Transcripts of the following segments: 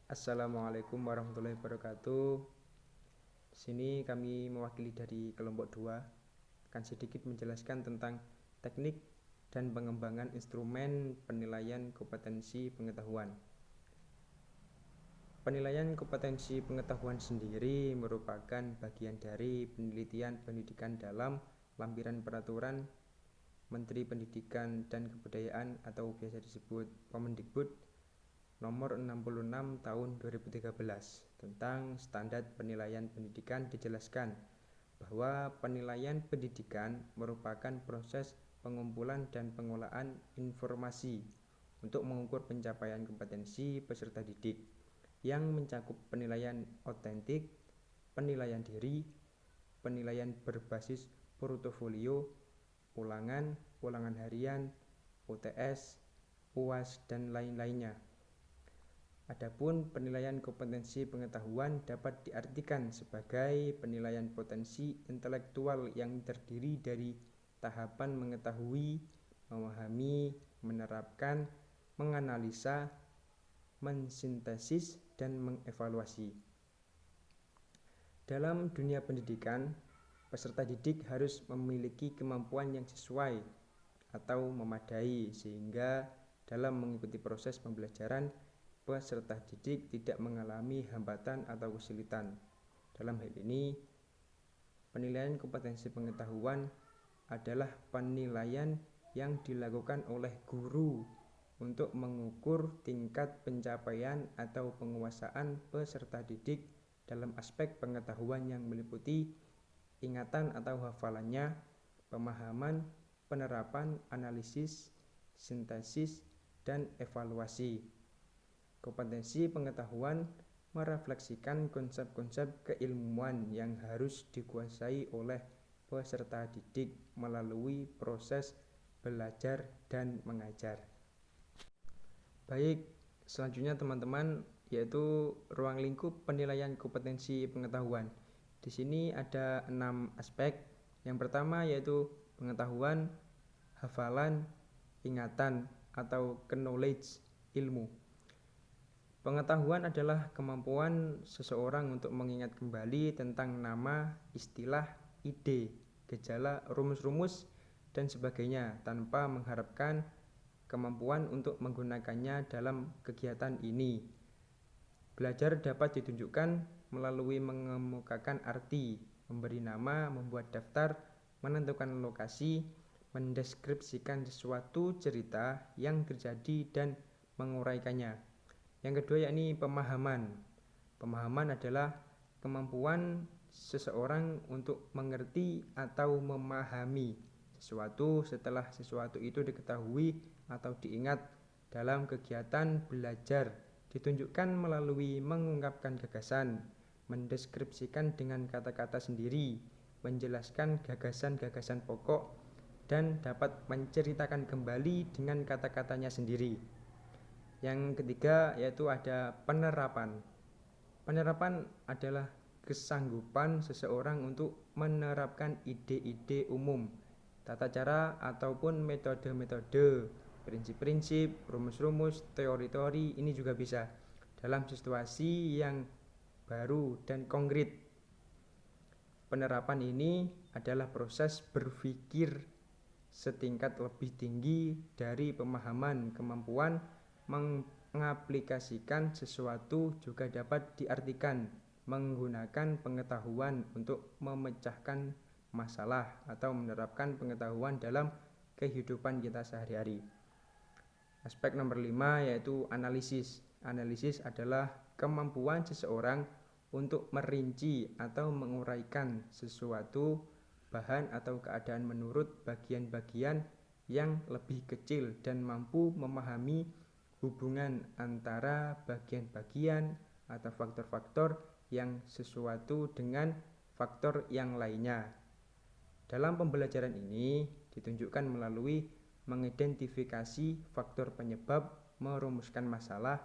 Assalamualaikum warahmatullahi wabarakatuh. Di sini kami mewakili dari kelompok 2 akan sedikit menjelaskan tentang teknik dan pengembangan instrumen penilaian kompetensi pengetahuan. Penilaian kompetensi pengetahuan sendiri merupakan bagian dari penelitian pendidikan dalam lampiran peraturan Menteri Pendidikan dan Kebudayaan atau biasa disebut Permendikbud nomor 66 tahun 2013 tentang standar penilaian pendidikan. Dijelaskan bahwa penilaian pendidikan merupakan proses pengumpulan dan pengolahan informasi untuk mengukur pencapaian kompetensi peserta didik yang mencakup penilaian otentik, penilaian diri, penilaian berbasis portofolio, ulangan harian, UTS, UAS, dan lain-lainnya. Adapun penilaian kompetensi pengetahuan dapat diartikan sebagai penilaian potensi intelektual yang terdiri dari tahapan mengetahui, memahami, menerapkan, menganalisa, mensintesis, dan mengevaluasi. Dalam dunia pendidikan, peserta didik harus memiliki kemampuan yang sesuai atau memadai sehingga dalam mengikuti proses pembelajaran peserta didik tidak mengalami hambatan atau kesulitan. Dalam hal ini, penilaian kompetensi pengetahuan adalah penilaian yang dilakukan oleh guru untuk mengukur tingkat pencapaian atau penguasaan peserta didik dalam aspek pengetahuan yang meliputi ingatan atau hafalannya, pemahaman, penerapan, analisis, sintesis, dan evaluasi. Kompetensi pengetahuan merefleksikan konsep-konsep keilmuan yang harus dikuasai oleh peserta didik melalui proses belajar dan mengajar. Baik, selanjutnya teman-teman, yaitu ruang lingkup penilaian kompetensi pengetahuan. Di sini ada 6 aspek. Yang pertama yaitu pengetahuan, hafalan, ingatan atau knowledge, ilmu. Pengetahuan adalah kemampuan seseorang untuk mengingat kembali tentang nama, istilah, ide, gejala, rumus-rumus, dan sebagainya tanpa mengharapkan kemampuan untuk menggunakannya dalam kegiatan ini. Belajar dapat ditunjukkan melalui mengemukakan arti, memberi nama, membuat daftar, menentukan lokasi, mendeskripsikan sesuatu cerita yang terjadi dan menguraikannya. Yang kedua yakni pemahaman. Pemahaman adalah kemampuan seseorang untuk mengerti atau memahami sesuatu setelah sesuatu itu diketahui atau diingat dalam kegiatan belajar, ditunjukkan melalui mengungkapkan gagasan, mendeskripsikan dengan kata-kata sendiri, menjelaskan gagasan-gagasan pokok, dan dapat menceritakan kembali dengan kata-katanya sendiri. Yang ketiga yaitu ada penerapan. Penerapan adalah kesanggupan seseorang untuk menerapkan ide-ide umum, tata cara ataupun metode-metode, prinsip-prinsip, rumus-rumus, teori-teori ini juga bisa dalam situasi yang baru dan konkret. Penerapan ini adalah proses berpikir setingkat lebih tinggi dari pemahaman. Kemampuan mengaplikasikan sesuatu juga dapat diartikan menggunakan pengetahuan untuk memecahkan masalah atau menerapkan pengetahuan dalam kehidupan kita sehari-hari. Aspek nomor 5 yaitu analisis. Analisis adalah kemampuan seseorang untuk merinci atau menguraikan sesuatu bahan atau keadaan menurut bagian-bagian yang lebih kecil dan mampu memahami hubungan antara bagian-bagian atau faktor-faktor yang sesuatu dengan faktor yang lainnya. Dalam pembelajaran ini ditunjukkan melalui mengidentifikasi faktor penyebab, merumuskan masalah,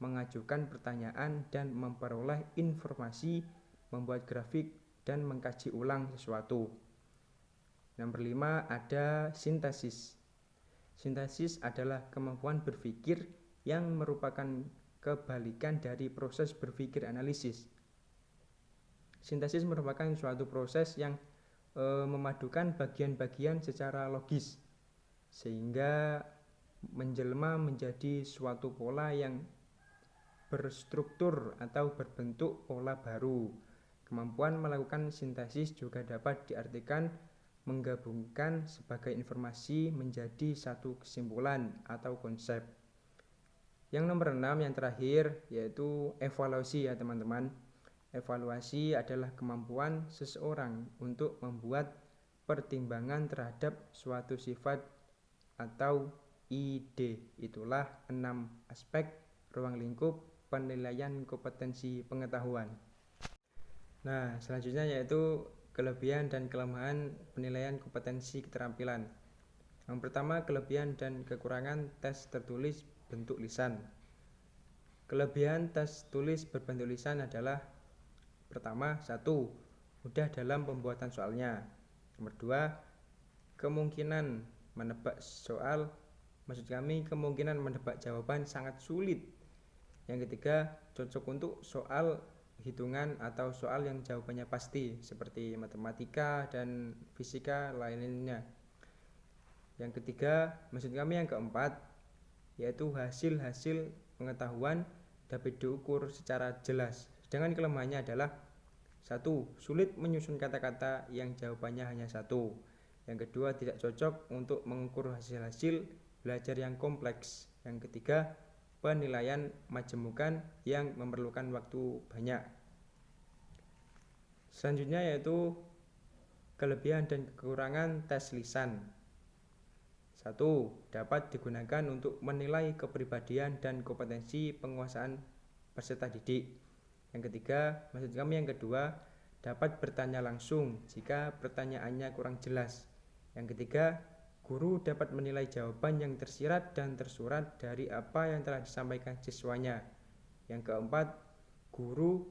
mengajukan pertanyaan dan memperoleh informasi, membuat grafik dan mengkaji ulang sesuatu. Nomor 5 ada sintesis. Sintesis adalah kemampuan berpikir yang merupakan kebalikan dari proses berpikir analisis. Sintesis merupakan suatu proses yang memadukan bagian-bagian secara logis sehingga menjelma menjadi suatu pola yang berstruktur atau berbentuk pola baru. Kemampuan melakukan sintesis juga dapat diartikan menggabungkan sebagai informasi menjadi satu kesimpulan atau konsep. Yang nomor 6 yang terakhir yaitu evaluasi ya teman-teman. Evaluasi adalah kemampuan seseorang untuk membuat pertimbangan terhadap suatu sifat atau ide. Itulah 6 aspek ruang lingkup penilaian kompetensi pengetahuan. Nah, selanjutnya yaitu kelebihan dan kelemahan penilaian kompetensi keterampilan. Yang pertama, kelebihan dan kekurangan tes tertulis bentuk lisan. Kelebihan tes tulis berbentuk lisan adalah pertama, 1. Mudah dalam pembuatan soalnya. Nomor 2, kemungkinan menebak soal. Maksud kami kemungkinan menebak jawaban sangat sulit. Yang ketiga, cocok untuk soal hitungan atau soal yang jawabannya pasti seperti matematika dan fisika lainnya. Yang ketiga, maksud kami yang keempat, yaitu hasil-hasil pengetahuan dapat diukur secara jelas. Sedangkan kelemahannya adalah 1. Sulit menyusun kata-kata yang jawabannya hanya 1. Yang kedua, tidak cocok untuk mengukur hasil-hasil belajar yang kompleks. Yang ketiga, penilaian majemukan yang memerlukan waktu banyak. Selanjutnya yaitu kelebihan dan kekurangan tes lisan. 1. Dapat digunakan untuk menilai kepribadian dan kompetensi penguasaan peserta didik. Yang ketiga, maksud kami yang kedua, dapat bertanya langsung jika pertanyaannya kurang jelas. Yang ketiga, guru dapat menilai jawaban yang tersirat dan tersurat dari apa yang telah disampaikan siswanya. Yang keempat, guru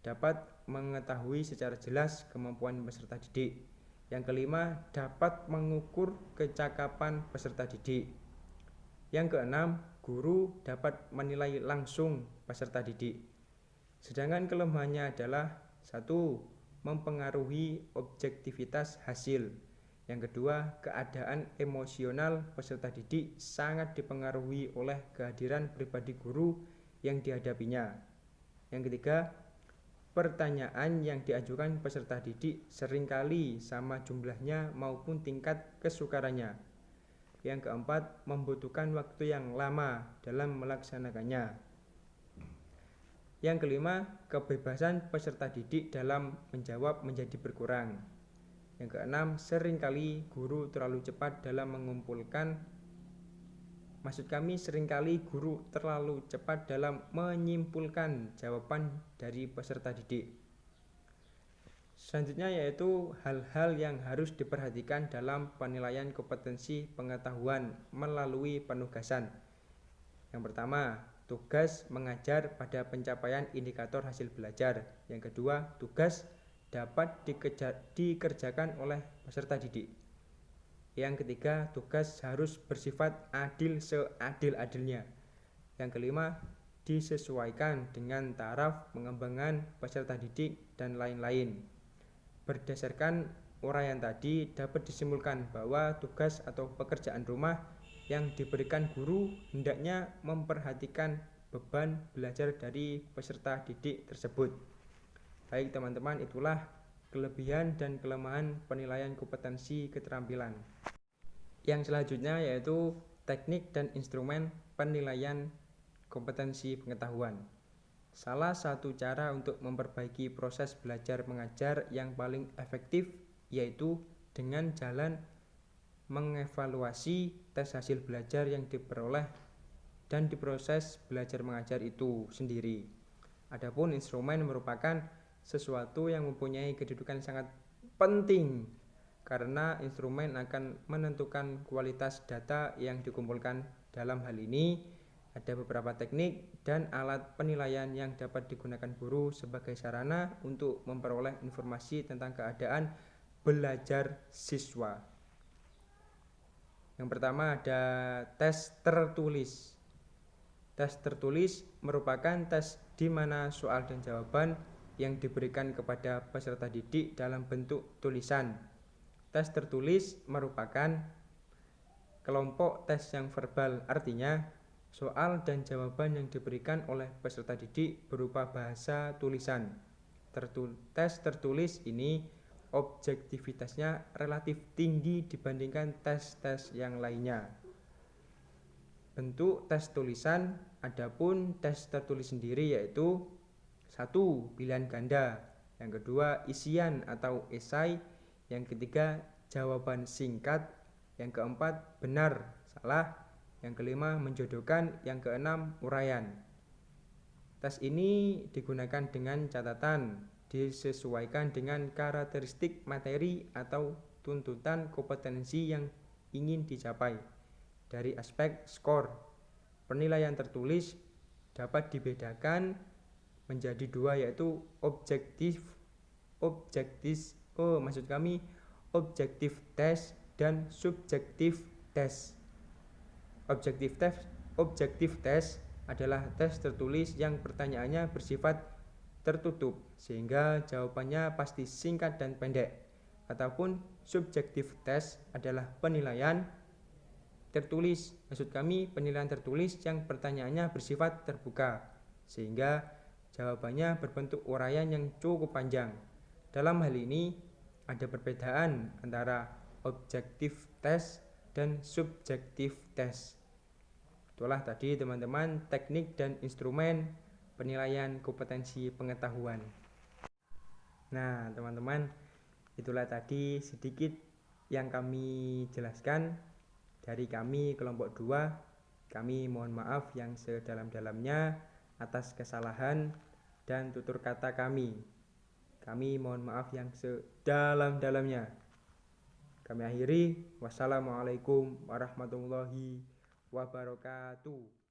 dapat mengetahui secara jelas kemampuan peserta didik. Yang kelima, dapat mengukur kecakapan peserta didik. Yang keenam, guru dapat menilai langsung peserta didik. Sedangkan kelemahannya adalah 1. Mempengaruhi objektivitas hasil. Yang kedua, keadaan emosional peserta didik sangat dipengaruhi oleh kehadiran pribadi guru yang dihadapinya. Yang ketiga, pertanyaan yang diajukan peserta didik seringkali sama jumlahnya maupun tingkat kesukarannya. Yang keempat, membutuhkan waktu yang lama dalam melaksanakannya. Yang kelima, kebebasan peserta didik dalam menjawab menjadi berkurang. Yang keenam, seringkali guru terlalu cepat dalam mengumpulkan. Maksud kami seringkali guru terlalu cepat dalam menyimpulkan jawaban dari peserta didik. Selanjutnya yaitu hal-hal yang harus diperhatikan dalam penilaian kompetensi pengetahuan melalui penugasan. Yang pertama, tugas mengajar pada pencapaian indikator hasil belajar. Yang kedua, tugas dapat dikerjakan oleh peserta didik. Yang ketiga, tugas harus bersifat adil seadil-adilnya. Yang kelima, disesuaikan dengan taraf pengembangan peserta didik dan lain-lain. Berdasarkan uraian tadi, dapat disimpulkan bahwa tugas atau pekerjaan rumah yang diberikan guru hendaknya memperhatikan beban belajar dari peserta didik tersebut. Baik teman-teman, itulah kelebihan dan kelemahan penilaian kompetensi keterampilan. Yang selanjutnya yaitu teknik dan instrumen penilaian kompetensi pengetahuan. Salah satu cara untuk memperbaiki proses belajar mengajar yang paling efektif yaitu dengan jalan mengevaluasi tes hasil belajar yang diperoleh dan diproses belajar mengajar itu sendiri. Adapun instrumen merupakan sesuatu yang mempunyai kedudukan sangat penting karena instrumen akan menentukan kualitas data yang dikumpulkan. Dalam hal ini ada beberapa teknik dan alat penilaian yang dapat digunakan guru sebagai sarana untuk memperoleh informasi tentang keadaan belajar siswa. Yang pertama ada tes tertulis. Tes tertulis merupakan tes di mana soal dan jawaban yang diberikan kepada peserta didik dalam bentuk tulisan. Tes tertulis merupakan kelompok tes yang verbal, artinya soal dan jawaban yang diberikan oleh peserta didik berupa bahasa tulisan. Tes tertulis ini objektivitasnya relatif tinggi dibandingkan tes-tes yang lainnya. Bentuk tes tulisan, adapun tes tertulis sendiri yaitu 1. Pilihan ganda, yang kedua isian atau esai, yang ketiga jawaban singkat, yang keempat benar, salah, yang kelima menjodohkan, yang keenam uraian. Tes ini digunakan dengan catatan disesuaikan dengan karakteristik materi atau tuntutan kompetensi yang ingin dicapai. Dari aspek skor, penilaian tertulis dapat dibedakan menjadi dua, yaitu objektif tes dan subjektif tes. Objektif tes adalah tes tertulis yang pertanyaannya bersifat tertutup sehingga jawabannya pasti singkat dan pendek. Ataupun subjektif tes adalah penilaian tertulis, penilaian tertulis yang pertanyaannya bersifat terbuka sehingga jawabannya berbentuk uraian yang cukup panjang. Dalam hal ini ada perbedaan antara objektif tes dan subjektif tes. Itulah tadi teman-teman teknik dan instrumen penilaian kompetensi pengetahuan. Nah teman-teman, itulah tadi sedikit yang kami jelaskan dari kami kelompok 2. Kami mohon maaf yang sedalam-dalamnya atas kesalahan dan tutur kata kami. Kami mohon maaf yang sedalam-dalamnya. Kami akhiri. Wassalamualaikum warahmatullahi wabarakatuh.